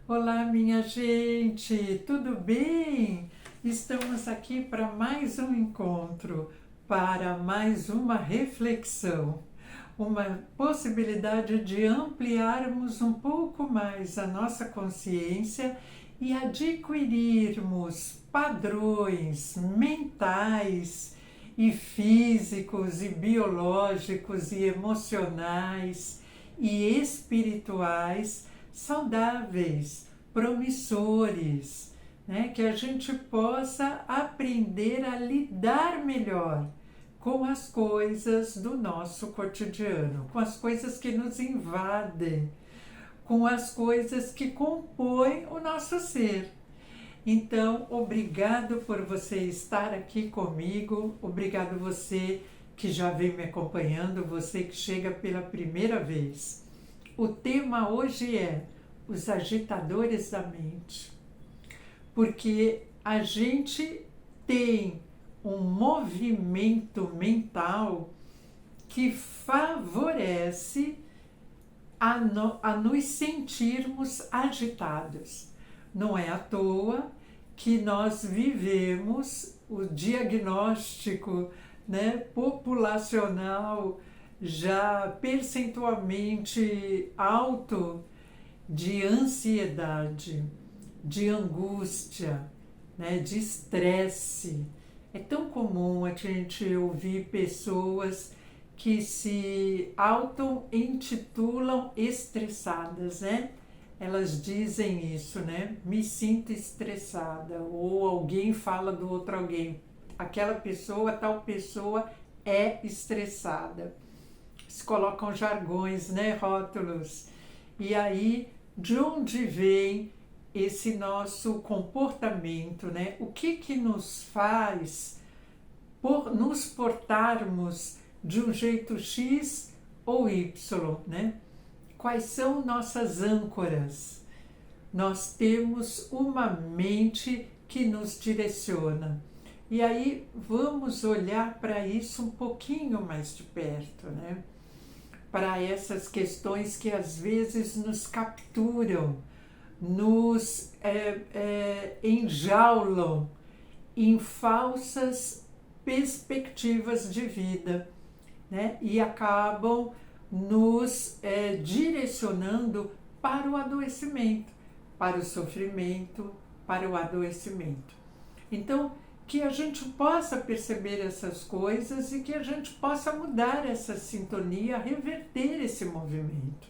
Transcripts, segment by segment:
Olá, minha gente, tudo bem? Estamos aqui para mais um encontro, para mais uma reflexão, uma possibilidade de ampliarmos um pouco mais a nossa consciência e adquirirmos padrões mentais e físicos e biológicos e emocionais e espirituais saudáveis, promissores, né? Que a gente possa aprender a lidar melhor com as coisas do nosso cotidiano, com as coisas que nos invadem, com as coisas que compõem o nosso ser. Então, obrigado por você estar aqui comigo, obrigado você que já vem me acompanhando, você que chega pela primeira vez. O tema hoje é os agitadores da mente, porque a gente tem um movimento mental que favorece a nos sentirmos agitados. Não é à toa que nós vivemos o diagnóstico, né, populacional já percentualmente alto de ansiedade, de angústia, né, de estresse. É tão comum a gente ouvir pessoas que se auto-intitulam estressadas, né? Elas dizem isso, né? Me sinto estressada. Ou alguém fala do outro alguém. Aquela pessoa, tal pessoa é estressada. Se colocam jargões, né? Rótulos. E aí, de onde vem esse nosso comportamento, né? O que nos faz nos portarmos de um jeito X ou Y, né? Quais são nossas âncoras? Nós temos uma mente que nos direciona. E aí vamos olhar para isso um pouquinho mais de perto, né? Para essas questões que às vezes nos capturam, nos enjaulam em falsas perspectivas de vida, né? E acabam nos direcionando para o adoecimento, para o sofrimento, para o adoecimento. Então, que a gente possa perceber essas coisas e que a gente possa mudar essa sintonia, reverter esse movimento.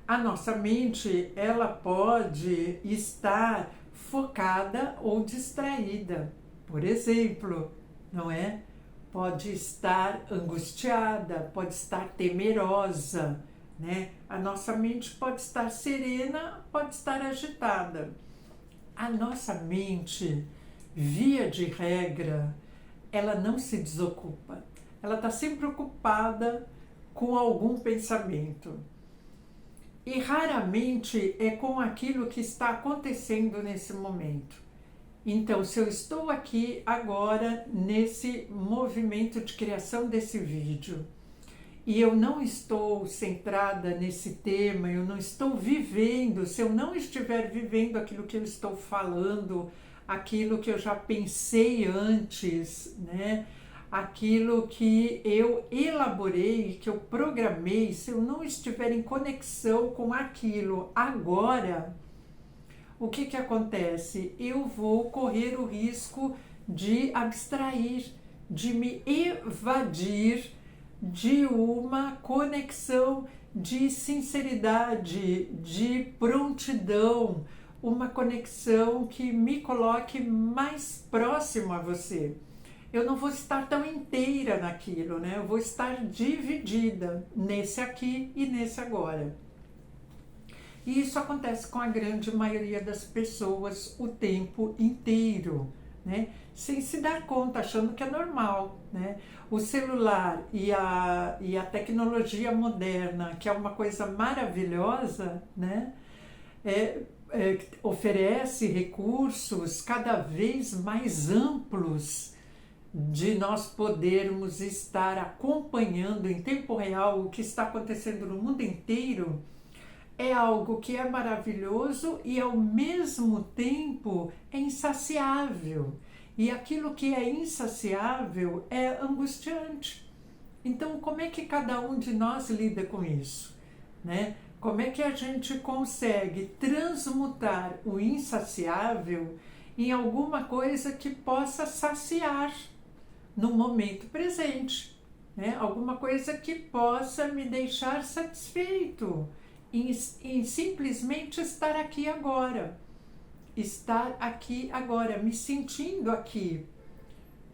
A nossa mente, ela pode estar focada ou distraída. Por exemplo, não é? Pode estar angustiada, pode estar temerosa, né? A nossa mente pode estar serena, pode estar agitada. A nossa mente, via de regra, ela não se desocupa. Ela está sempre ocupada com algum pensamento. E raramente é com aquilo que está acontecendo nesse momento. Então, se eu estou aqui agora nesse movimento de criação desse vídeo e eu não estou centrada nesse tema, eu não estou vivendo, se eu não estiver vivendo aquilo que eu estou falando, aquilo que eu já pensei antes, né? Aquilo que eu elaborei, que eu programei, se eu não estiver em conexão com aquilo agora, o que acontece? Eu vou correr o risco de abstrair, de me evadir de uma conexão de sinceridade, de prontidão, uma conexão que me coloque mais próximo a você. Eu não vou estar tão inteira naquilo, né? Eu vou estar dividida nesse aqui e nesse agora. E isso acontece com a grande maioria das pessoas o tempo inteiro, né? Sem se dar conta, achando que é normal, né? O celular e a tecnologia moderna, que é uma coisa maravilhosa, né? Oferece recursos cada vez mais amplos de nós podermos estar acompanhando em tempo real o que está acontecendo no mundo inteiro. é algo que é maravilhoso e ao mesmo tempo é insaciável. E aquilo que é insaciável é angustiante. Então, como é que cada um de nós lida com isso, né? Como é que a gente consegue transmutar o insaciável em alguma coisa que possa saciar no momento presente, né? Alguma coisa que possa me deixar satisfeito em simplesmente estar aqui agora, me sentindo aqui,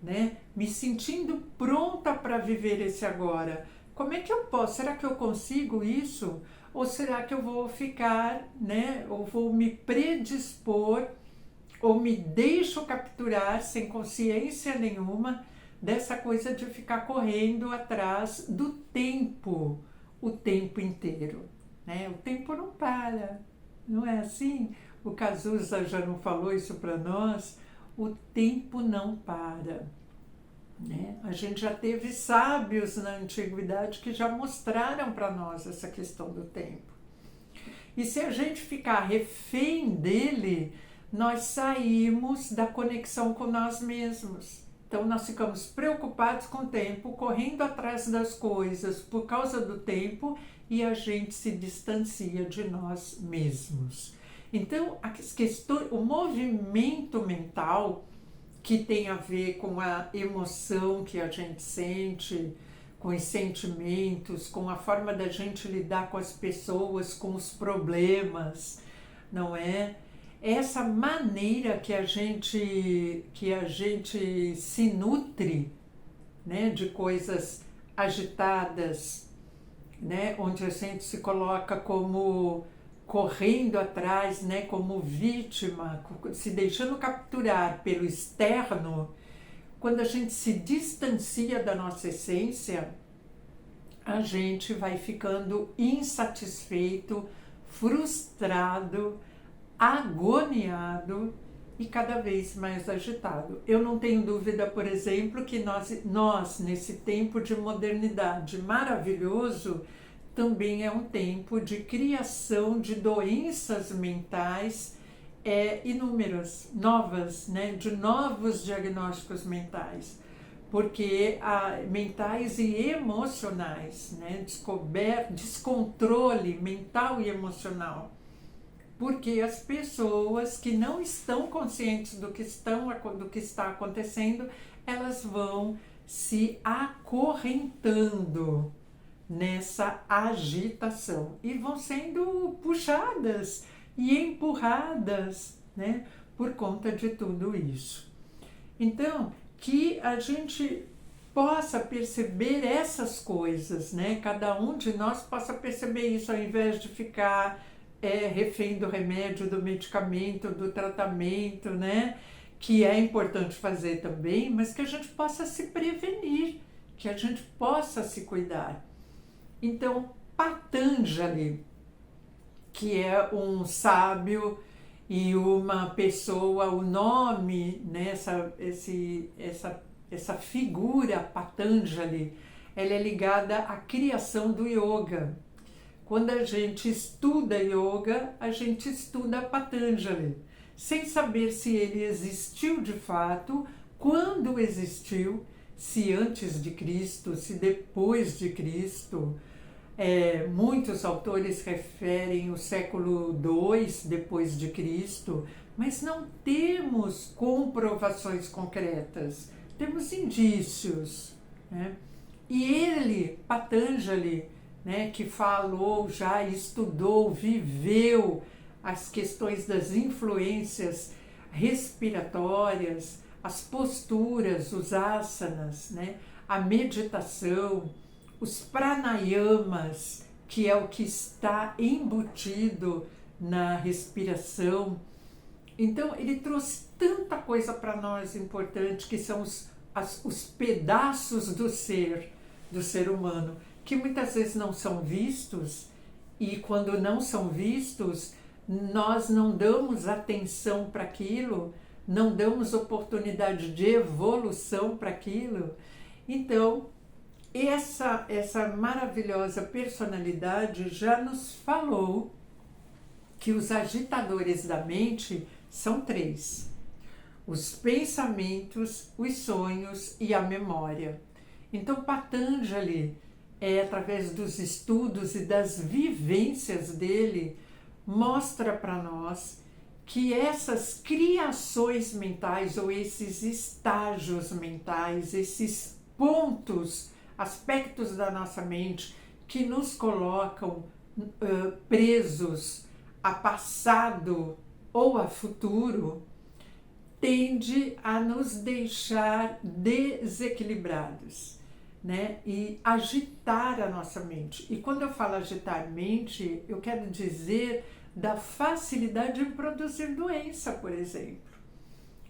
né? Me sentindo pronta para viver esse agora. Como é que eu posso? Será que eu consigo isso? Ou será que eu vou ficar, né? Ou vou me predispor, ou me deixo capturar sem consciência nenhuma dessa coisa de ficar correndo atrás do tempo, o tempo inteiro, né? O tempo não para, não é assim? O Cazuza já não falou isso para nós? O tempo não para, né? A gente já teve sábios na antiguidade que já mostraram para nós essa questão do tempo. E se a gente ficar refém dele, nós saímos da conexão com nós mesmos. Então nós ficamos preocupados com o tempo, correndo atrás das coisas por causa do tempo e a gente se distancia de nós mesmos. Então o movimento mental, que tem a ver com a emoção que a gente sente, com os sentimentos, com a forma da gente lidar com as pessoas, com os problemas, não é? Essa maneira que a gente se nutre, né, de coisas agitadas, né, onde a gente se coloca como correndo atrás, né, como vítima, se deixando capturar pelo externo. Quando a gente se distancia da nossa essência, a gente vai ficando insatisfeito, frustrado, agoniado e cada vez mais agitado. Eu não tenho dúvida, por exemplo, que nós nesse tempo de modernidade maravilhoso, também é um tempo de criação de doenças mentais inúmeras, novas, né, de novos diagnósticos mentais, porque mentais e emocionais, né, descontrole mental e emocional, porque as pessoas que não estão conscientes do que está acontecendo, elas vão se acorrentando nessa agitação e vão sendo puxadas e empurradas, né, por conta de tudo isso. Então, que a gente possa perceber essas coisas, né, cada um de nós possa perceber isso, ao invés de ficar refém do remédio, do medicamento, do tratamento, né, que é importante fazer também, mas que a gente possa se prevenir, que a gente possa se cuidar. Então, Patanjali, que é um sábio e uma pessoa, o nome, né, essa figura Patanjali, ela é ligada à criação do yoga. Quando a gente estuda yoga, a gente estuda Patanjali, sem saber se ele existiu de fato, quando existiu, se antes de Cristo, se depois de Cristo. Muitos autores referem o século II depois de Cristo, mas não temos comprovações concretas, temos indícios, né? E ele, Patanjali, né, que falou, já estudou, viveu as questões das influências respiratórias, as posturas, os asanas, né, a meditação, os pranayamas, que é o que está embutido na respiração. Então, ele trouxe tanta coisa para nós importante, que são os pedaços do ser humano, que muitas vezes não são vistos, e quando não são vistos, nós não damos atenção para aquilo, não damos oportunidade de evolução para aquilo. Então, essa maravilhosa personalidade já nos falou que os agitadores da mente são três: os pensamentos, os sonhos e a memória. Então, Patanjali, através dos estudos e das vivências dele, mostra para nós que essas criações mentais ou esses estágios mentais, esses pontos, aspectos da nossa mente que nos colocam presos a passado ou a futuro, tende a nos deixar desequilibrados, né? E agitar a nossa mente. E quando eu falo agitar mente, eu quero dizer da facilidade em produzir doença, por exemplo.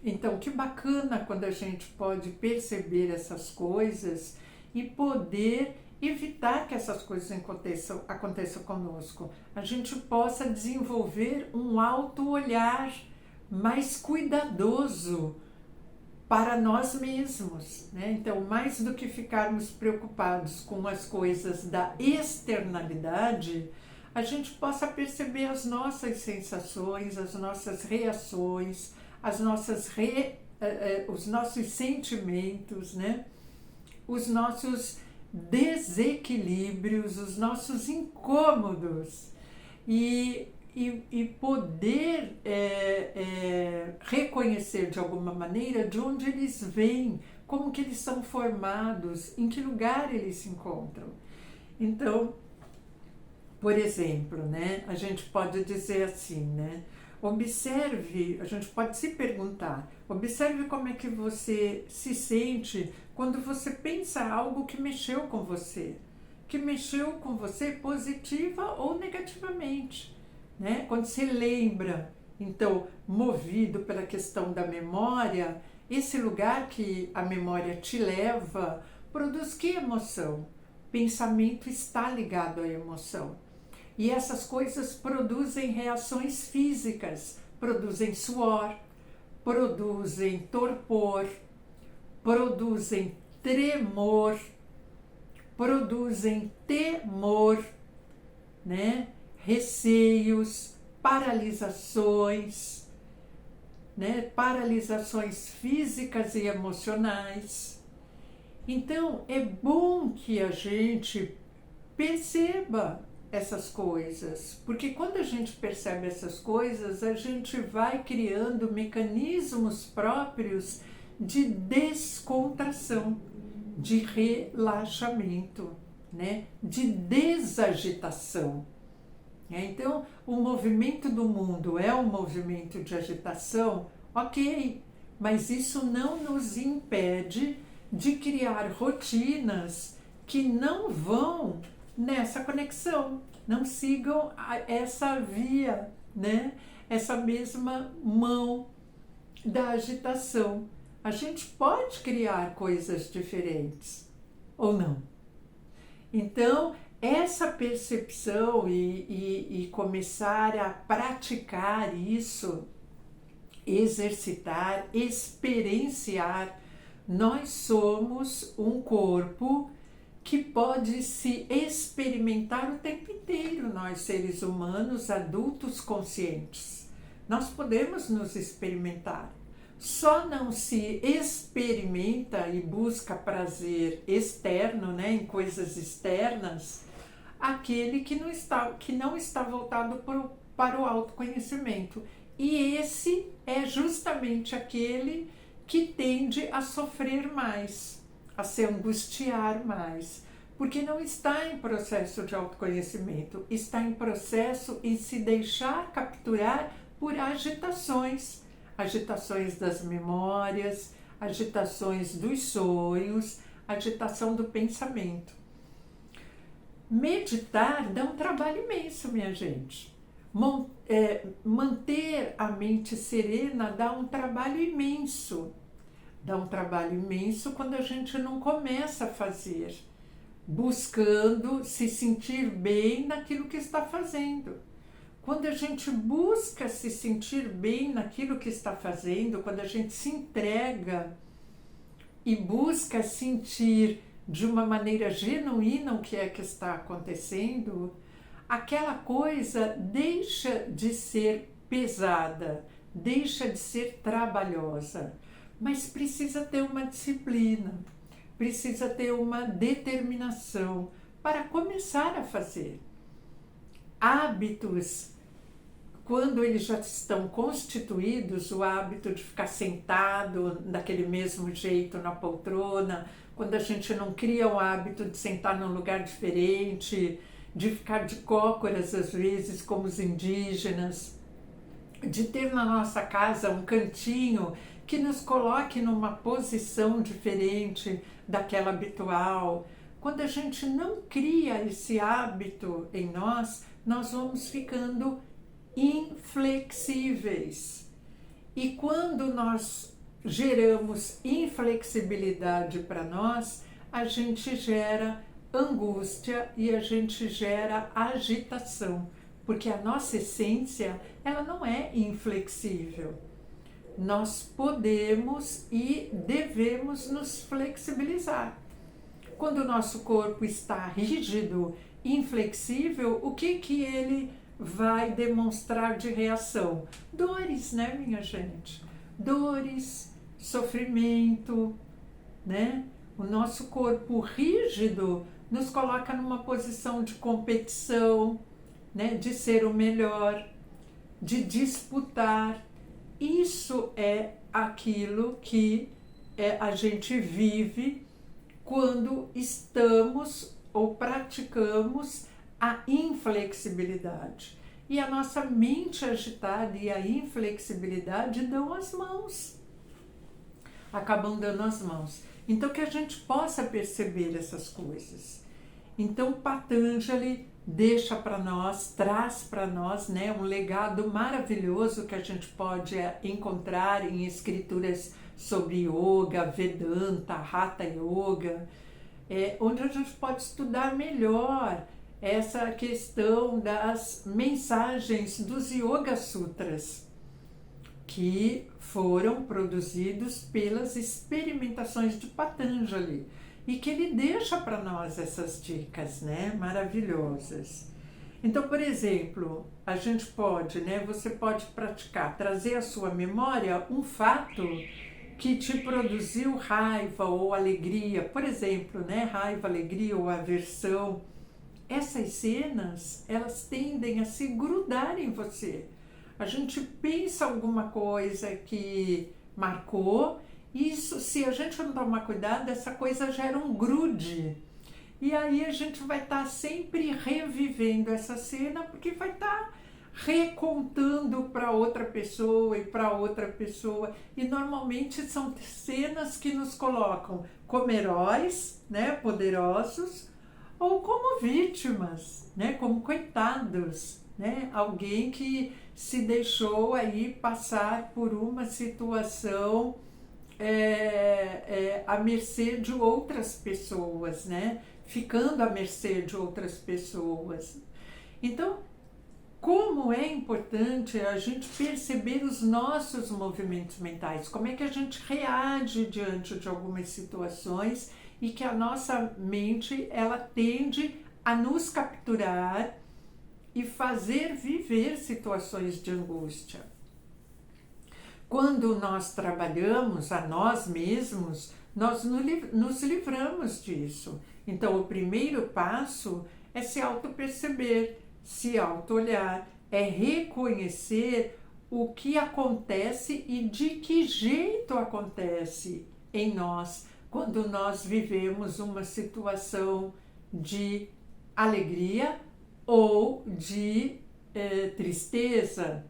Então, que bacana quando a gente pode perceber essas coisas e poder evitar que essas coisas aconteçam conosco. A gente possa desenvolver um auto-olhar mais cuidadoso para nós mesmos, né? Então, mais do que ficarmos preocupados com as coisas da externalidade, a gente possa perceber as nossas sensações, as nossas reações, os nossos sentimentos, né? Os nossos desequilíbrios, os nossos incômodos e poder reconhecer de alguma maneira de onde eles vêm, como que eles são formados, em que lugar eles se encontram. Então, por exemplo, né, a gente pode dizer assim, né, observe, a gente pode se perguntar, observe como é que você se sente quando você pensa algo que mexeu com você positiva ou negativamente, né? Quando você lembra, então, movido pela questão da memória, esse lugar que a memória te leva produz que emoção? Pensamento está ligado à emoção. E essas coisas produzem reações físicas, produzem suor, produzem torpor, produzem tremor, produzem temor, né? Receios, paralisações, né? Paralisações físicas e emocionais. Então, é bom que a gente perceba essas coisas, porque quando a gente percebe essas coisas, a gente vai criando mecanismos próprios de descontração, de relaxamento, né? De desagitação. Então, o movimento do mundo é um movimento de agitação, ok, mas isso não nos impede de criar rotinas que não vão nessa conexão, não sigam essa via, né? Essa mesma mão da agitação. A gente pode criar coisas diferentes, ou não? Então, essa percepção e começar a praticar isso, exercitar, experienciar, nós somos um corpo que pode se experimentar o tempo inteiro, nós seres humanos, adultos conscientes. Nós podemos nos experimentar. Só não se experimenta e busca prazer externo, né, em coisas externas, aquele que não está voltado para o autoconhecimento. E esse é justamente aquele que tende a sofrer mais, a se angustiar mais, porque não está em processo de autoconhecimento, está em processo em se deixar capturar por agitações das memórias, agitações dos sonhos, agitação do pensamento. Meditar dá um trabalho imenso, minha gente. Manter a mente serena dá um trabalho imenso. Dá um trabalho imenso quando a gente não começa a fazer, buscando se sentir bem naquilo que está fazendo. Quando a gente busca se sentir bem naquilo que está fazendo, quando a gente se entrega e busca sentir de uma maneira genuína o que é que está acontecendo, aquela coisa deixa de ser pesada, deixa de ser trabalhosa, mas precisa ter uma disciplina, precisa ter uma determinação para começar a fazer. Hábitos, quando eles já estão constituídos, o hábito de ficar sentado daquele mesmo jeito na poltrona, quando a gente não cria o hábito de sentar num lugar diferente, de ficar de cócoras às vezes como os indígenas, de ter na nossa casa um cantinho que nos coloque numa posição diferente daquela habitual. Quando a gente não cria esse hábito em nós, nós vamos ficando inflexíveis. E quando nós geramos inflexibilidade para nós, a gente gera angústia e a gente gera agitação, porque a nossa essência, ela não é inflexível. Nós podemos e devemos nos flexibilizar. Quando o nosso corpo está rígido, inflexível, o que ele vai demonstrar de reação? Dores, né, minha gente? Dores, sofrimento, né? O nosso corpo rígido nos coloca numa posição de competição, né? De ser o melhor, de disputar. Isso é aquilo que a gente vive quando estamos ou praticamos a inflexibilidade. E a nossa mente agitada e a inflexibilidade dão as mãos. Acabam dando as mãos. Então, que a gente possa perceber essas coisas. Então, Patanjali deixa para nós, traz para nós, né, um legado maravilhoso que a gente pode encontrar em escrituras sobre yoga, Vedanta, Hatha Yoga, onde a gente pode estudar melhor essa questão das mensagens dos Yoga Sutras, que foram produzidos pelas experimentações de Patanjali e que ele deixa para nós essas dicas, né, maravilhosas. Então, por exemplo, a gente pode, né, você pode praticar, trazer à sua memória um fato que te produziu raiva ou alegria, por exemplo, né, raiva, alegria ou aversão. Essas cenas, elas tendem a se grudar em você. A gente pensa alguma coisa que marcou, isso, se a gente não tomar cuidado, essa coisa gera um grude. E aí a gente vai estar sempre revivendo essa cena, porque vai estar recontando para outra pessoa e para outra pessoa. E normalmente são cenas que nos colocam como heróis, né, poderosos, ou como vítimas, né, como coitados, né, alguém que se deixou aí passar por uma situação à mercê de outras pessoas, né, ficando à mercê de outras pessoas. Então, como é importante a gente perceber os nossos movimentos mentais, como é que a gente reage diante de algumas situações e que a nossa mente, ela tende a nos capturar e fazer viver situações de angústia. Quando nós trabalhamos a nós mesmos, nós nos livramos disso. Então, o primeiro passo é se auto-perceber, se auto-olhar, é reconhecer o que acontece e de que jeito acontece em nós quando nós vivemos uma situação de alegria ou de tristeza,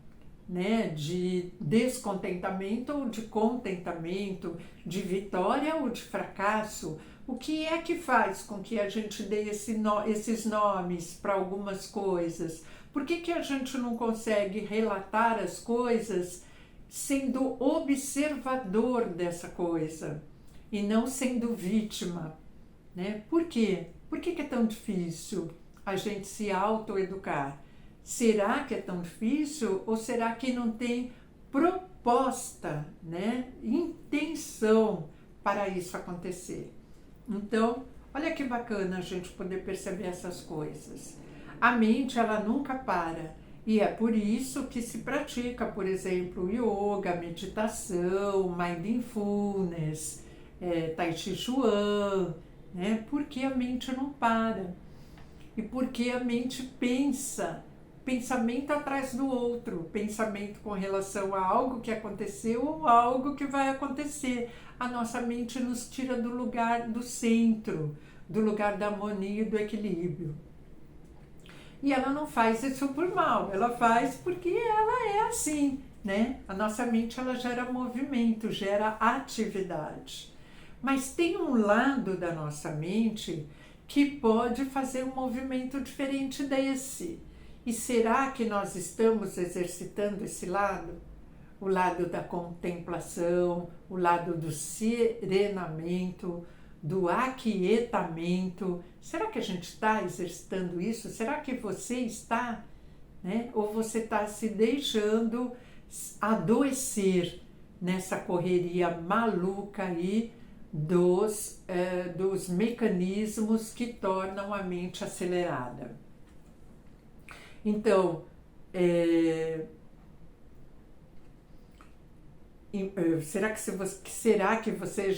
né, de descontentamento ou de contentamento, de vitória ou de fracasso. O que é que faz com que a gente dê esses nomes para algumas coisas? Por que a gente não consegue relatar as coisas sendo observador dessa coisa e não sendo vítima, né? Por quê? Por que é tão difícil a gente se autoeducar? Será que é tão difícil ou será que não tem proposta, né? Intenção para isso acontecer? Então, olha que bacana a gente poder perceber essas coisas. A mente, ela nunca para. E é por isso que se pratica, por exemplo, yoga, meditação, mindfulness, tai chi chuan, né? Porque a mente não para. E porque a mente pensa, pensamento atrás do outro, pensamento com relação a algo que aconteceu ou algo que vai acontecer. A nossa mente nos tira do lugar do centro, do lugar da harmonia e do equilíbrio. E ela não faz isso por mal, ela faz porque ela é assim, né? A nossa mente, ela gera movimento, gera atividade. Mas tem um lado da nossa mente que pode fazer um movimento diferente desse. E será que nós estamos exercitando esse lado? O lado da contemplação, o lado do serenamento, do aquietamento. Será que a gente está exercitando isso? Será que você está, né? Ou você está se deixando adoecer nessa correria maluca aí dos mecanismos que tornam a mente acelerada? Então, será que você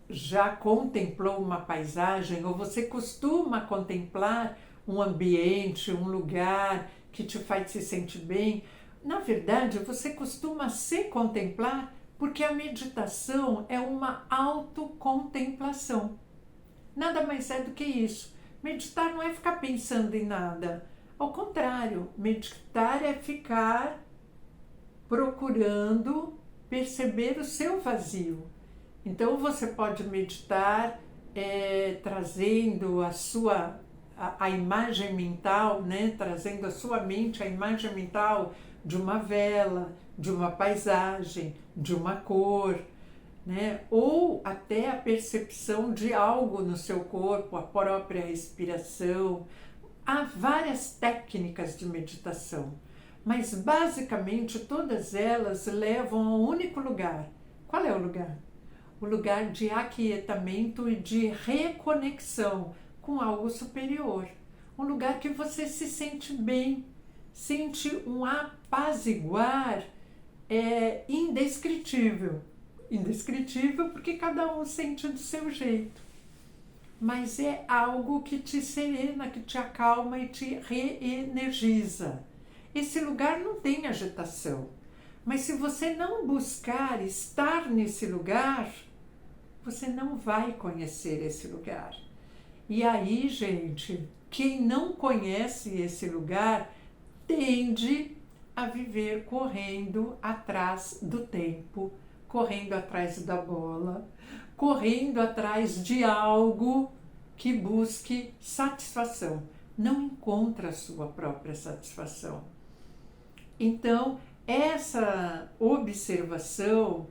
já contemplou uma paisagem, ou você costuma contemplar um ambiente, um lugar que te faz se sentir bem? Na verdade, você costuma se contemplar porque a meditação é uma autocontemplação. Nada mais é do que isso. Meditar não é ficar pensando em nada. Ao contrário, meditar é ficar procurando perceber o seu vazio. Então você pode meditar trazendo a imagem mental, né? Trazendo a sua mente a imagem mental de uma vela, de uma paisagem, de uma cor, né? Ou até a percepção de algo no seu corpo, a própria respiração. Há várias técnicas de meditação, mas basicamente todas elas levam a um único lugar. Qual é o lugar? O lugar de aquietamento e de reconexão com algo superior. Um lugar que você se sente bem, sente um apaziguar indescritível. Indescritível porque cada um sente do seu jeito. Mas é algo que te serena, que te acalma e te reenergiza. Esse lugar não tem agitação. Mas se você não buscar estar nesse lugar, você não vai conhecer esse lugar. E aí, gente, quem não conhece esse lugar tende a viver correndo atrás do tempo, correndo atrás da bola, correndo atrás de algo que busque satisfação. Não encontra a sua própria satisfação. Então, essa observação,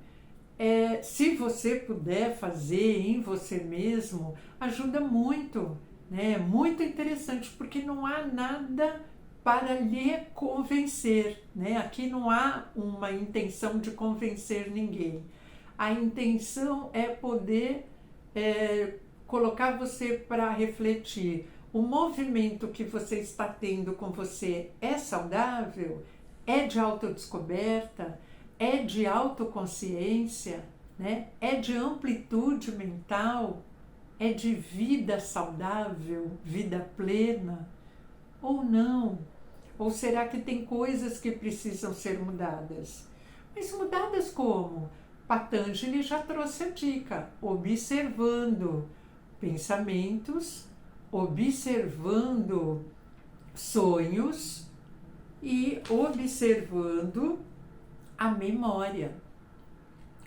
se você puder fazer em você mesmo, ajuda muito, né? Muito interessante, porque não há nada para lhe convencer, né? Aqui não há uma intenção de convencer ninguém. A intenção é poder colocar você para refletir. O movimento que você está tendo com você é saudável? É de autodescoberta? É de autoconsciência? Né? É de amplitude mental? É de vida saudável, vida plena? Ou não? Ou será que tem coisas que precisam ser mudadas? Mas mudadas como? Patanjali já trouxe a dica, observando pensamentos, observando sonhos e observando a memória.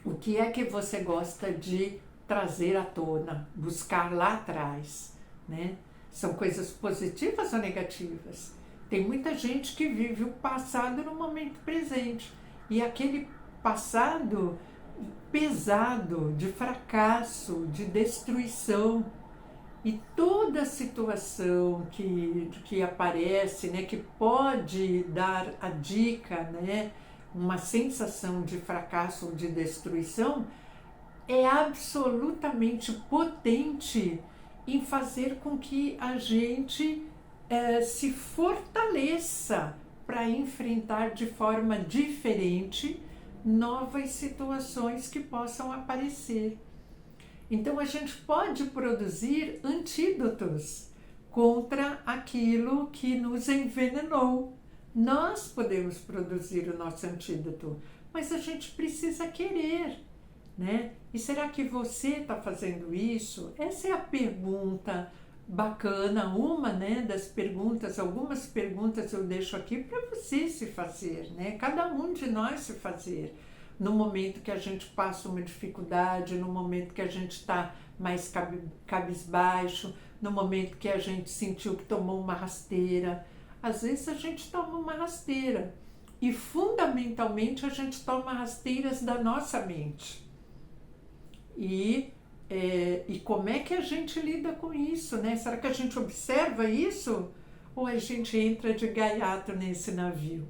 O que é que você gosta de trazer à tona, buscar lá atrás, né? São coisas positivas ou negativas? Tem muita gente que vive o passado no momento presente. E aquele passado pesado, de fracasso, de destruição. E toda situação que aparece, né, que pode dar a dica, né, uma sensação de fracasso ou de destruição, é absolutamente potente em fazer com que a gente se fortaleça para enfrentar de forma diferente novas situações que possam aparecer. Então a gente pode produzir antídotos contra aquilo que nos envenenou. Nós podemos produzir o nosso antídoto, mas a gente precisa querer, né? E será que você está fazendo isso? Essa é a pergunta bacana, uma, né, das perguntas, algumas perguntas eu deixo aqui para você se fazer, né? Cada um de nós se fazer. No momento que a gente passa uma dificuldade, no momento que a gente está mais cabisbaixo, no momento que a gente sentiu que tomou uma rasteira. Às vezes a gente toma uma rasteira e fundamentalmente a gente toma rasteiras da nossa mente. E como é que a gente lida com isso, né? Será que a gente observa isso? Ou a gente entra de gaiato nesse navio,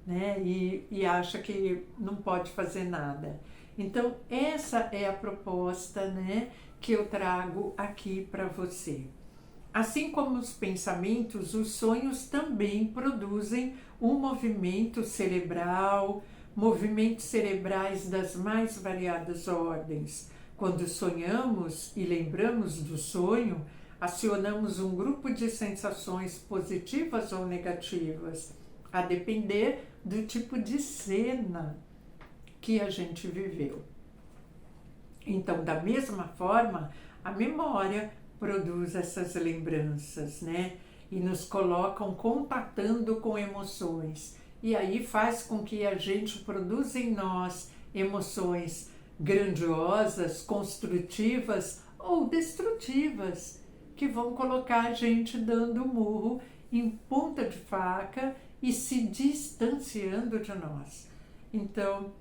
né? E acha que não pode fazer nada. Então, essa é a proposta, né, que eu trago aqui para você. Assim como os pensamentos, os sonhos também produzem um movimento cerebral, movimentos cerebrais das mais variadas ordens. Quando sonhamos e lembramos do sonho, acionamos um grupo de sensações positivas ou negativas, a depender do tipo de cena que a gente viveu. Então, da mesma forma, a memória produz essas lembranças, né? E nos colocam contatando com emoções. E aí faz com que a gente produza em nós emoções grandiosas, construtivas ou destrutivas, que vão colocar a gente dando murro em ponta de faca e se distanciando de nós. Então,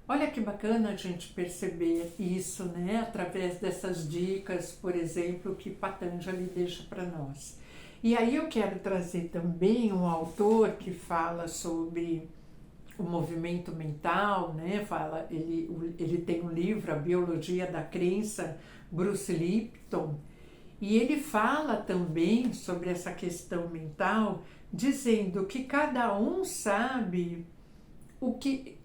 olha que bacana a gente perceber isso, né? Através dessas dicas, por exemplo, que Patanjali deixa para nós. E aí eu quero trazer também um autor que fala sobre o movimento mental, né? Ele tem um livro, A Biologia da Crença, Bruce Lipton, e ele fala também sobre essa questão mental, dizendo que cada um sabe o que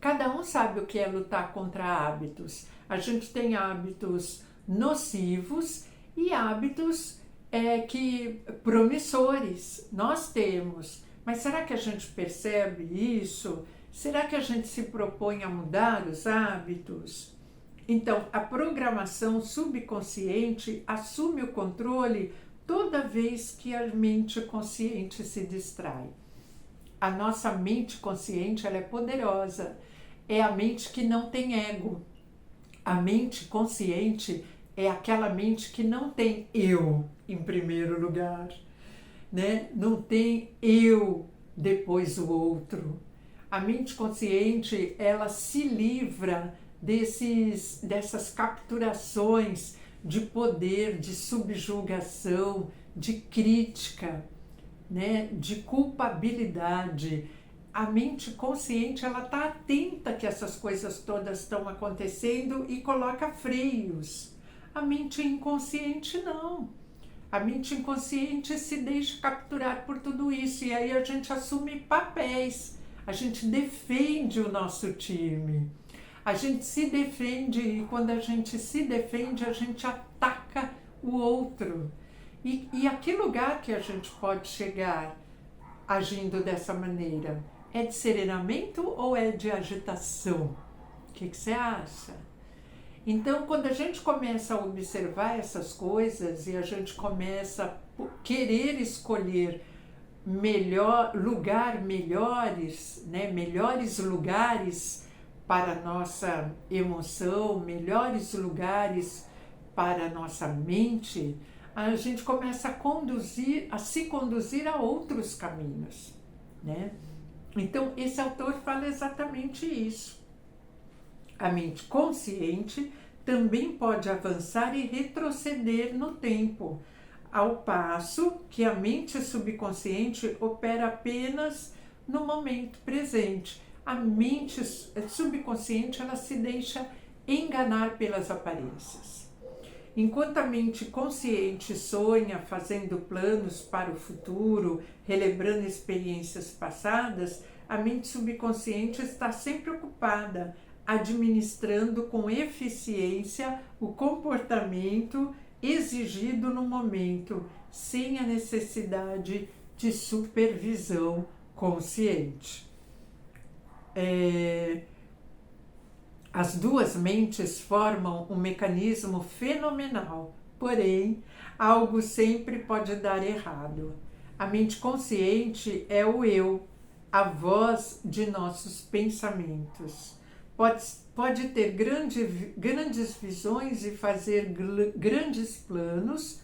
é lutar contra hábitos. A gente tem hábitos nocivos e hábitos promissores. Nós temos. Mas será que a gente percebe isso? Será que a gente se propõe a mudar os hábitos? Então, a programação subconsciente assume o controle toda vez que a mente consciente se distrai. A nossa mente consciente, ela é poderosa. É a mente que não tem ego. A mente consciente é aquela mente que não tem eu em primeiro lugar, né? Não tem eu depois o outro. A mente consciente, ela se livra dessas capturações de poder, de subjugação, de crítica, né, de culpabilidade. A mente consciente, ela está atenta que essas coisas todas estão acontecendo e coloca freios. A mente inconsciente não. A mente inconsciente se deixa capturar por tudo isso e aí a gente assume papéis, a gente defende o nosso time, a gente se defende e quando a gente se defende, a gente ataca o outro. E a que lugar que a gente pode chegar agindo dessa maneira? É de serenamento ou é de agitação? O que você acha? Então, quando a gente começa a observar essas coisas e a gente começa a querer escolher melhores, né? Melhores lugares para a nossa emoção, melhores lugares para a nossa mente, a gente começa a se conduzir a outros caminhos, né? Então, esse autor fala exatamente isso. A mente consciente também pode avançar e retroceder no tempo, ao passo que a mente subconsciente opera apenas no momento presente. A mente subconsciente, ela se deixa enganar pelas aparências. Enquanto a mente consciente sonha fazendo planos para o futuro, relembrando experiências passadas, a mente subconsciente está sempre ocupada, administrando com eficiência o comportamento exigido no momento, sem a necessidade de supervisão consciente. As duas mentes formam um mecanismo fenomenal, porém, algo sempre pode dar errado. A mente consciente é o eu, a voz de nossos pensamentos. Pode ter grandes visões e fazer grandes planos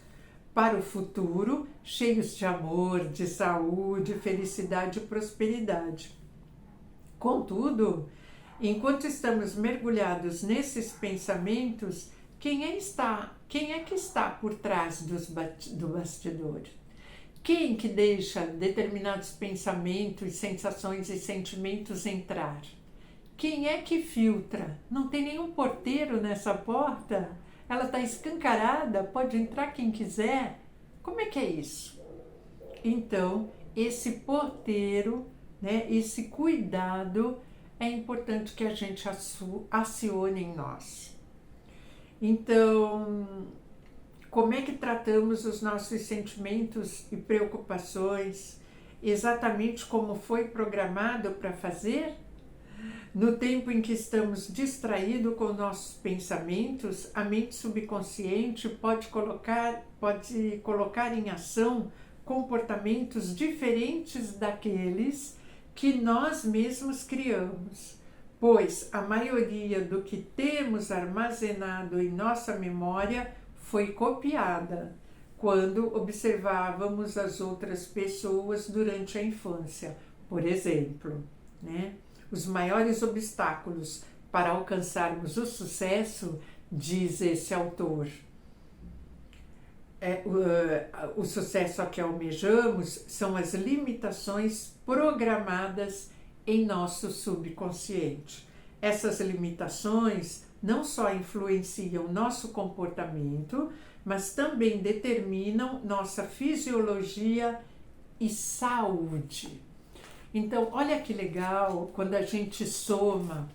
para o futuro, cheios de amor, de saúde, felicidade e prosperidade. Contudo, enquanto estamos mergulhados nesses pensamentos, quem é que está por trás do bastidor? Quem que deixa determinados pensamentos, sensações e sentimentos entrar? Quem é que filtra? Não tem nenhum porteiro nessa porta? Ela está escancarada, pode entrar quem quiser? Como é que é isso? Então, esse porteiro, esse cuidado, é importante que a gente acione em nós. Então, como é que tratamos os nossos sentimentos e preocupações exatamente como foi programado para fazer? No tempo em que estamos distraídos com nossos pensamentos, a mente subconsciente pode colocar em ação comportamentos diferentes daqueles que nós mesmos criamos, pois a maioria do que temos armazenado em nossa memória foi copiada quando observávamos as outras pessoas durante a infância. Por exemplo, os maiores obstáculos para alcançarmos o sucesso, diz esse autor, o sucesso a que almejamos são as limitações programadas em nosso subconsciente. Essas limitações não só influenciam nosso comportamento, mas também determinam nossa fisiologia e saúde. Então, olha que legal quando a gente soma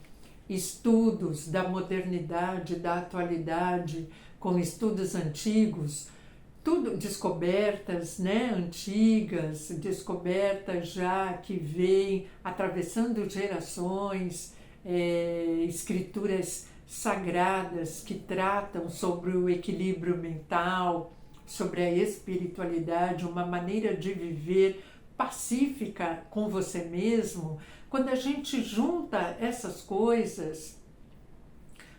estudos da modernidade, da atualidade, com estudos antigos, tudo descobertas, antigas, descobertas já que vêm atravessando gerações, escrituras sagradas que tratam sobre o equilíbrio mental, sobre a espiritualidade, uma maneira de viver pacífica com você mesmo. Quando a gente junta essas coisas,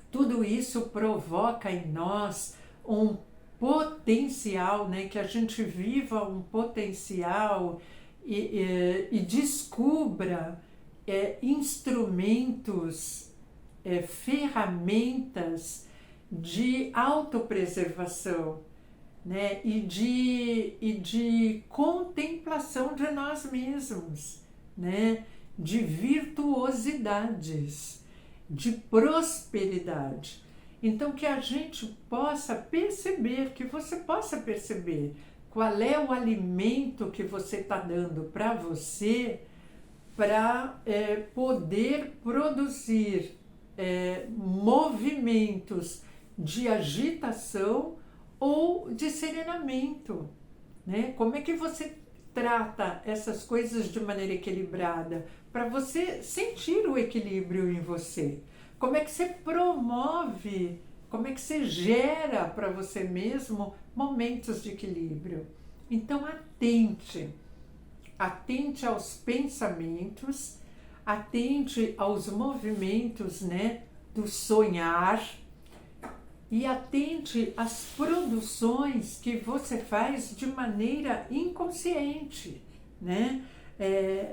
tudo isso provoca em nós um potencial, que a gente viva um potencial e descubra instrumentos, ferramentas de autopreservação, e de contemplação de nós mesmos, de virtuosidades, de prosperidade. Então, que a gente possa perceber, que você possa perceber qual é o alimento que você está dando para você para poder produzir movimentos de agitação ou de serenamento. Como é que você trata essas coisas de maneira equilibrada para você sentir o equilíbrio em você? Como é que você promove, como é que você gera para você mesmo momentos de equilíbrio? Então, atente aos pensamentos, atente aos movimentos, do sonhar, e atente às produções que você faz de maneira inconsciente,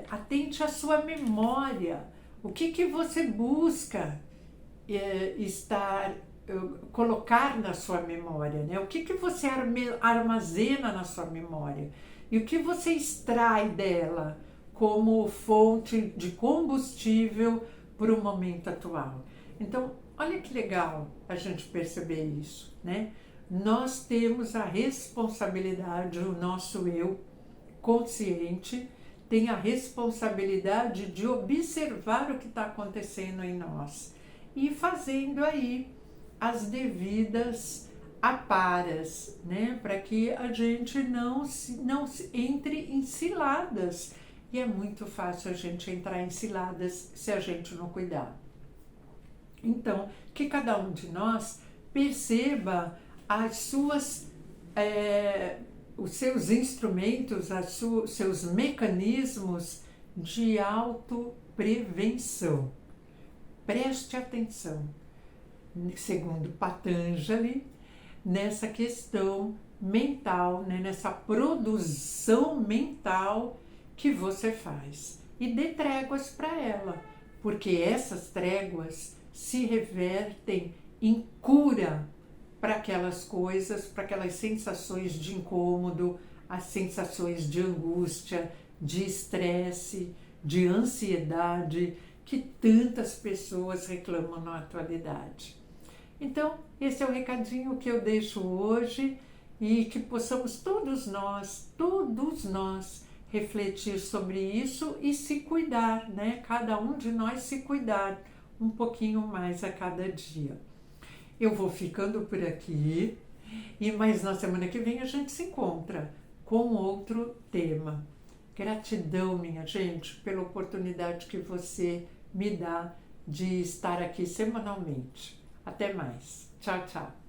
atente à sua memória, o que você busca colocar na sua memória, o que você armazena na sua memória e o que você extrai dela como fonte de combustível para o momento atual. Então, olha que legal a gente perceber isso, nós temos a responsabilidade, o nosso eu consciente tem a responsabilidade de observar o que está acontecendo em nós e fazendo aí as devidas aparas, né, para que a gente não se entre em ciladas. E é muito fácil a gente entrar em ciladas se a gente não cuidar. Então, que cada um de nós perceba as suas, os seus instrumentos, seus mecanismos de autoprevenção. Preste atenção, segundo Patanjali, nessa questão mental, né, nessa produção mental que você faz. E dê tréguas para ela, porque essas tréguas se revertem em cura para aquelas coisas, para aquelas sensações de incômodo, as sensações de angústia, de estresse, de ansiedade, que tantas pessoas reclamam na atualidade. Então, esse é o recadinho que eu deixo hoje e que possamos todos nós, refletir sobre isso e se cuidar, né? Cada um de nós se cuidar um pouquinho mais a cada dia. Eu vou ficando por aqui, mas na semana que vem a gente se encontra com outro tema. Gratidão, minha gente, pela oportunidade que você me dá de estar aqui semanalmente. Até mais. Tchau, tchau.